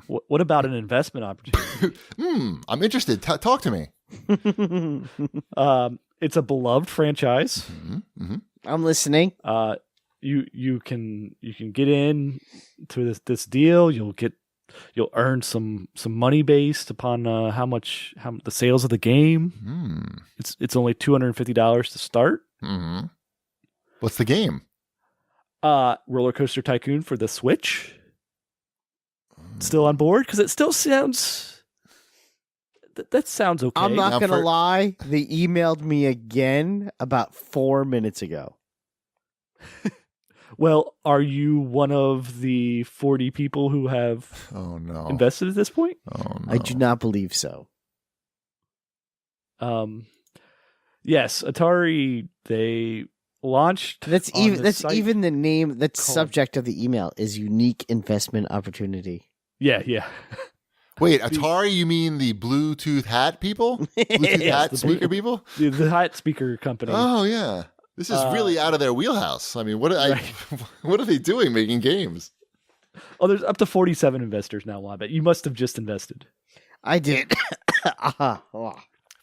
What about an investment opportunity? I'm interested. Talk to me. It's a beloved franchise. I'm listening. You can get in to this deal. You'll earn some money based upon how the sales of the game. It's only $250 to start. What's the game? Rollercoaster Tycoon for the Switch. Still on board? Because it still sounds... That sounds okay. I'm not going to lie. They emailed me again about 4 minutes ago. Well, are you one of the 40 people who have invested at this point? Oh, no. I do not believe so. Yes, Atari, they launched. That's even the name. That's subject of the email is unique investment opportunity. Yeah. Wait, Atari? You mean the Bluetooth hat people? Bluetooth hat speaker people? The hat speaker company. Oh yeah, this is really out of their wheelhouse. I mean, what are they doing making games? Oh, there's up to 47 investors now. I bet you must have just invested. I did.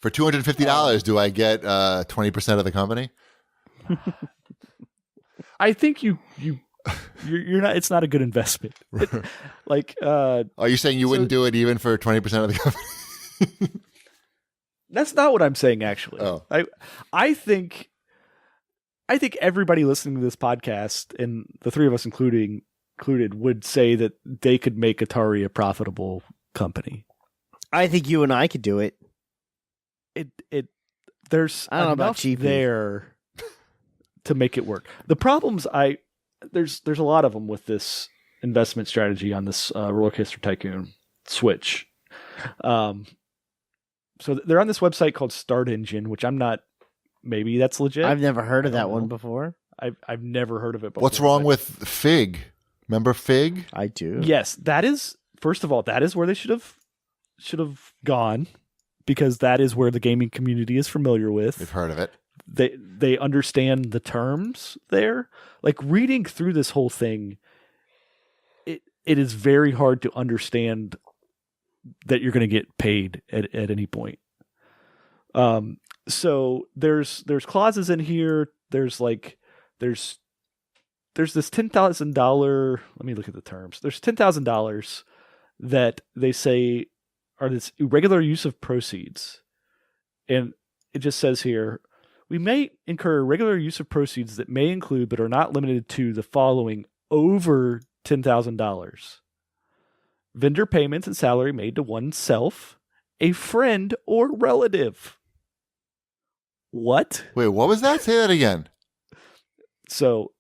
For $250, do I get 20% of the company? I think you're not. It's not a good investment. Are you saying you wouldn't do it even for 20% of the company? That's not what I'm saying. Actually, I think everybody listening to this podcast, and the three of us included, would say that they could make Atari a profitable company. I think you and I could do it. There's I don't know about enough GP. there to make it work. The problems there's a lot of them with this investment strategy on this Rollercoaster Tycoon Switch. So they're on this website called Start Engine, which I'm not. Maybe that's legit. I've never heard of that one before. I've never heard of it before. What's wrong with Fig? Remember Fig? I do. Yes, that is. First of all, that is where they should have gone, because that is where the gaming community is familiar with. They've heard of it. They understand the terms there. Like, reading through this whole thing, it is very hard to understand that you're going to get paid at any point. So there's clauses in here. There's this $10,000. Let me look at the terms. There's $10,000 that they say are this irregular use of proceeds. And it just says here, we may incur irregular use of proceeds that may include but are not limited to the following over $10,000. Vendor payments and salary made to oneself, a friend, or relative. What? Wait, what was that? Say that again. So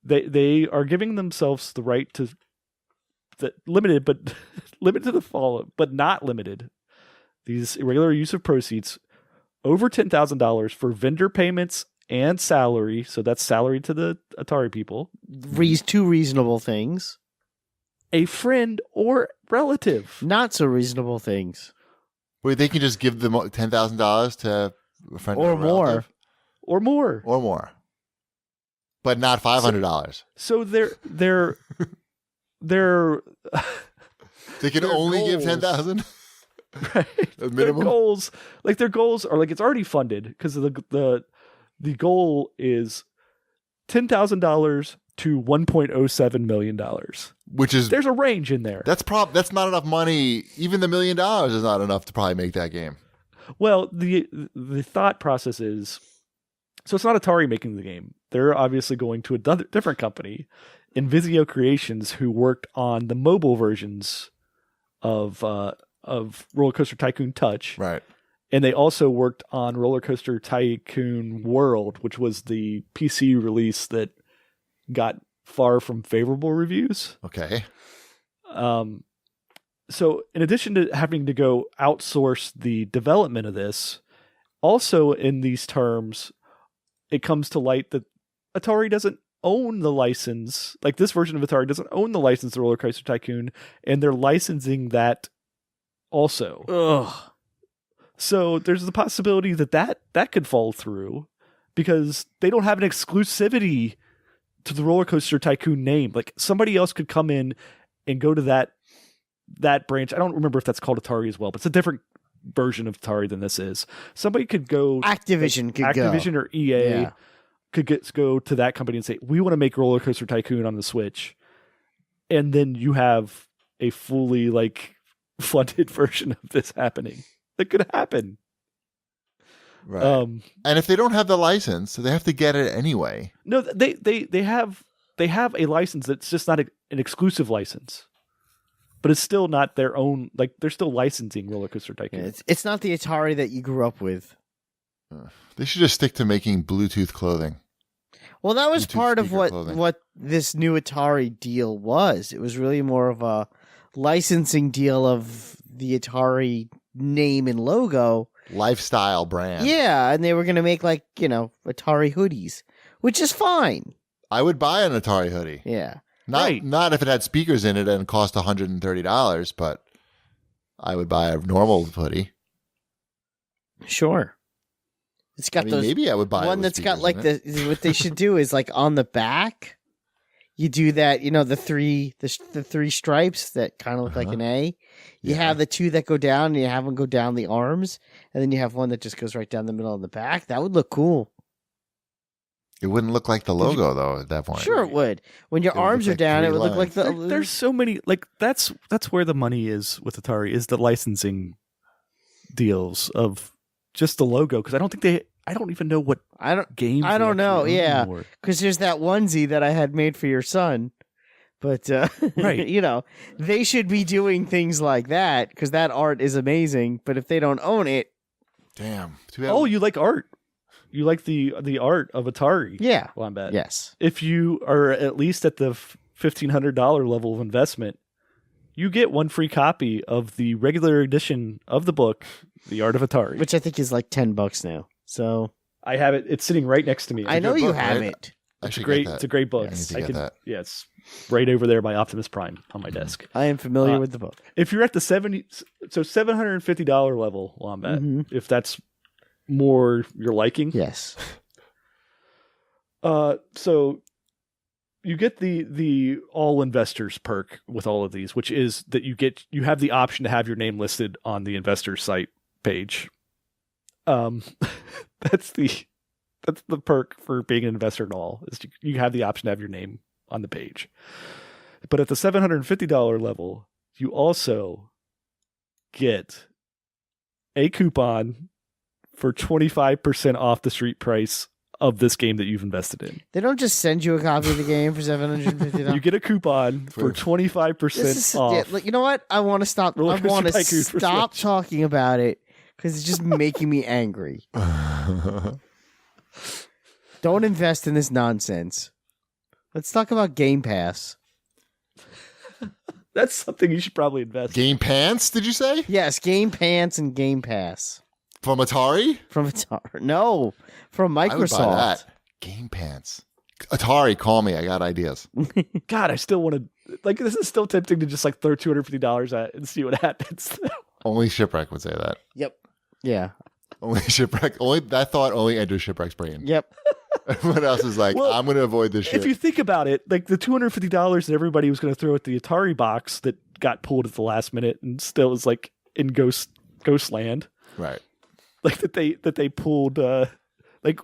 they are giving themselves the right to limited to the following, but not limited. These irregular use of proceeds over $10,000 for vendor payments and salary. So that's salary to the Atari people. Two reasonable things. A friend or relative. Not so reasonable things. Wait, they can just give them $10,000 to a friend or a relative? Or more. Or more. But not $500. So they're they can only give $10,000? Right. The minimum? Their goals are it's already funded, because the goal is $10,000 to $1.07 million. Which is, there's a range in there. That's not enough money. Even the $1 million is not enough to probably make that game. Well, the thought process is, so it's not Atari making the game. They're obviously going to a different company, Invisio Creations, who worked on the mobile versions of Rollercoaster Tycoon Touch. Right. And they also worked on Rollercoaster Tycoon World, which was the PC release that got far from favorable reviews. Okay. So in addition to having to go outsource the development of this, also in these terms, it comes to light that Atari doesn't own the license. Like, this version of Atari doesn't own the license to Rollercoaster Tycoon, and they're licensing that also. Ugh. So there's the possibility that could fall through, because they don't have an exclusivity to the Rollercoaster Tycoon name. Like, somebody else could come in and go to that that branch. I don't remember if that's called Atari as well, but it's a different version of Atari than this is. Somebody could go Activision or EA Yeah. could go to that company and say, we want to make Rollercoaster Tycoon on the Switch, and then you have a fully like funded version of this happening. That could happen. Right. And if they don't have the license, they have to get it anyway. No, they have a license that's just not an exclusive license, but it's still not their own. Like they're still licensing Rollercoaster Tycoon. Yeah, it's not the Atari that you grew up with. They should just stick to making Bluetooth clothing. Well, that was Bluetooth part of speaker clothing. what this new Atari deal was. It was really more of a licensing deal of the Atari name and logo. Lifestyle brand. Yeah, and they were going to make like, Atari hoodies, which is fine. I would buy an Atari hoodie. Yeah. Not if it had speakers in it and cost $130, but I would buy a normal hoodie. Sure. It's got those. Maybe I would buy one that's got like what they should do is like on the back, you do that. The three stripes that kind of look like an A. You have the two that go down, and you have them go down the arms, and then you have one that just goes right down the middle of the back. That would look cool. It wouldn't look like the logo though at that point. Sure, it would. When your It would arms look are like down, it three would look like lines. There's so many like that's where the money is with Atari is the licensing deals of just the logo because I don't even know what games I don't they know. actually own Yeah, anymore. because there's that onesie that I had made for your son. But Right. they should be doing things like that because that art is amazing. But if they don't own it, Damn. Oh, you like art? You like the art of Atari? yeah, Wombat. yes, If you are at least at the $1,500 level of investment, you get one free copy of the regular edition of the book, The Art of Atari. which I think is like $10 now. So I have it. It's sitting right next to me. I know good you book, have right? it. I It's should a great. get that. It's a great book. I need to get that. Yeah, it's right over there by Optimus Prime on my desk. I am familiar with the book. If you're at the $750 level, Wombat, Mhm. if that's more your liking, Yes. so you get the all investors perk with all of these, which is that you have the option to have your name listed on the investor site page. That's the perk for being an investor in all is you have the option to have your name on the page. But at the $750 level, you also get a coupon for 25% off the street price of this game that you've invested in. They don't just send you a copy of the game for $750. You get a coupon for 25% off. You know what? I want to stop. I Rollercoaster want to Tycoon for stop Switch. talking about it because it's just making me angry. Don't invest in this nonsense. Let's talk about Game Pass. That's something you should probably invest in. Game Pants, did you say? Yes, Game Pants and Game Pass From Atari? from Atari. No, from I would buy Microsoft. that. Game Pants. Atari, call me. I got ideas. God, I still want to this is still tempting to just like throw $250 at it and see what happens. Only Shipwreck would say that. Yep. Yeah. Only Shipwreck. That thought only enters Shipwreck's brain. Yep. Everyone else is like, Well, I'm going to avoid this shit. If you think about it, like the $250 that everybody was going to throw at the Atari box that got pulled at the last minute and still is like in Ghost Land, Right. like that they pulled like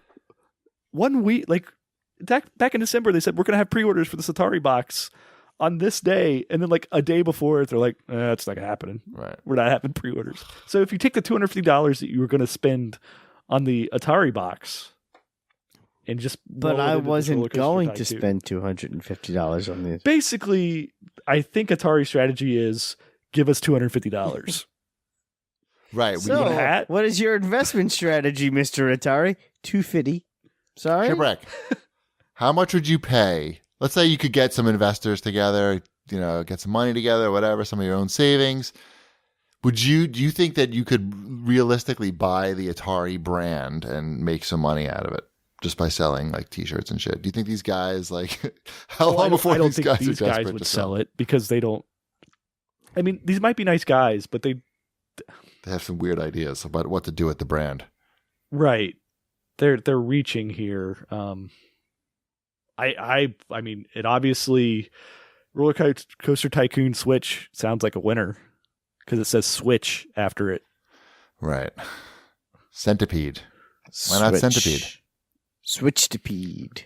1 week, like back in December they said we're going to have pre-orders for this Atari box on this day, and then like a day before they're like, it's not happening. Right. We're not having pre-orders. So if you take the $250 that you were going to spend on the Atari box and just But roll it I into this wasn't Rollercoaster going to Tycoon. spend $250 on this. Basically, I think Atari's strategy is give us $250. Right. So- want a hat? What is your investment strategy, Mr. Atari? $250. Sorry? Shipwreck. How much would you pay? Let's say you could get some investors together, get some money together, whatever, some of your own savings. Do you think that you could realistically buy the Atari brand and make some money out of it just by selling like t-shirts and shit? Do you think these guys how long before I don't these think guys these are guys desperate would to sell it because they don't. I mean, these might be nice guys, but they have some weird ideas about what to do with the brand. right. They're reaching here. I mean, it obviously Rollercoaster Tycoon Switch sounds like a winner because it says Switch after it. Right. Centipede. Why not Centipede? Switchtipede.